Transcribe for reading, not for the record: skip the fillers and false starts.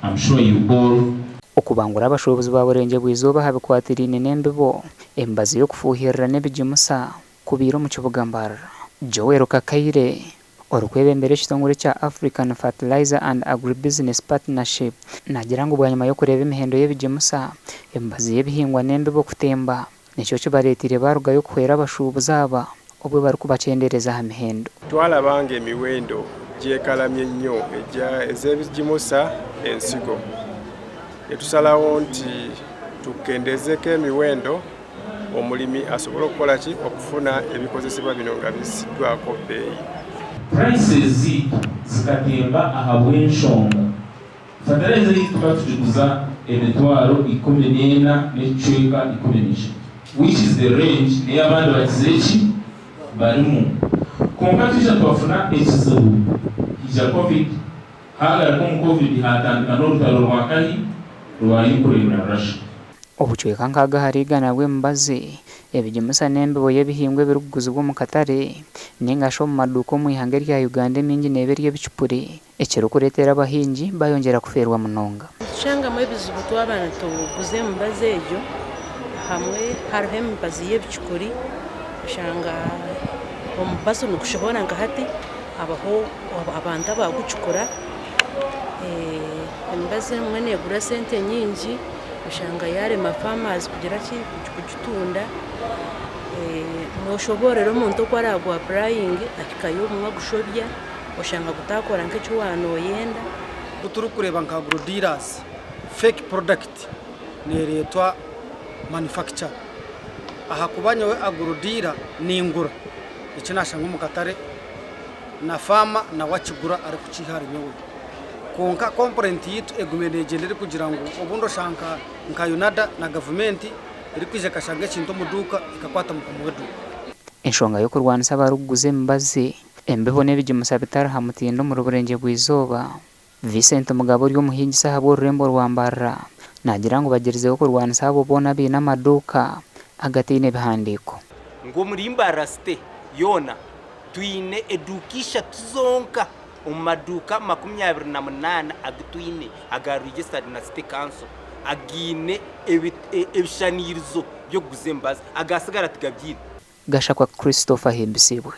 I'm sure you all okubangura abashobozi baburenge bwizoba habikwatirine nembibo embazi yo kufuhirira nebijimusa kubiro mu kibuga Mbarara. Joel Kakayire orukwebembere kitongore cya African Fertilizer and Agribusiness Partnership nagira ngo bwanyuma yo kureba imihendo y'ebijimusa embazi y'ebihingwa nembibo kutemba nicyo kibaretire baruga yo kwera abashubuzi aba obwe bari kubacendereza ha mihendo. Twalabange emiwendo gyekalamye nnyo ez'ebijimusa ensigo. Etusalawo nti tukendezeko emiwendo omulimi asobola okukola ki okufuna ebikozesebwa bino nga bisiddwako bbeeyi. Prices zikatemba ahabw'enshonga. Fertilizer yitwa tugiguza emitwaro 14 n'ecweka 15, which is the range n'ey'abandi bakizeki barimu. Konka tujja twafuna ekizibu kija covid hagarako mu covid hatandika n'olutalo lwakahi lwayikurira Russia. Obucweka nkaga harigana bw'embazi ebijimusa nembibo y'ebihingwa biruguzibwa mu katare ningasho mu maduko mu ihanga rya Uganda mingi neberi y'ebicupuri ekero kuretera abahingi bayongera kuferwa munonga. Shanga mu ebizibu twabana tuguze embazi ejo hamwe hariho embazi y'ebicupuri shanga omubaso nukushobora nga hati abaho abantu abagucukura embazi mwe negura sente nyingi ushanga yare farmers kugira ki kugitunda noshoborera omuntu ko aragwa applying akikayo mwa gushobya ushanga gutakora nk'icyo wanoyenda uturu kureba nka agro dealers fake product neretwa manufacture aha kubanya we agro dealer ningura ikinashanga mu katare na farmer na wachigura ari kucihari nyewe konka component yitu egumenegende kugira ngo obundo shanka nka Unada na government iri kwije kashanga kintu muduka ikakwata mu muwedu. Enshonga yo kurwanisa baruguze embazi embibo n'ebijimusa bitara hamutindo mu ruburenge bw'izoba. Vincent Mugabo ryo muhingisa habo Rembo rwa Mbarara nagira ngo bagerizeho kurwanisa abo bona bina maduka agatine bihandiko. Ngo muri Mbarara state yona tuine edukisha tuzonka umaduka 28 agitwine aga registered na state council agine ebishanirizo byo guzembaza agasigara tigabyina Gashakwa Christopher Hebisibwe.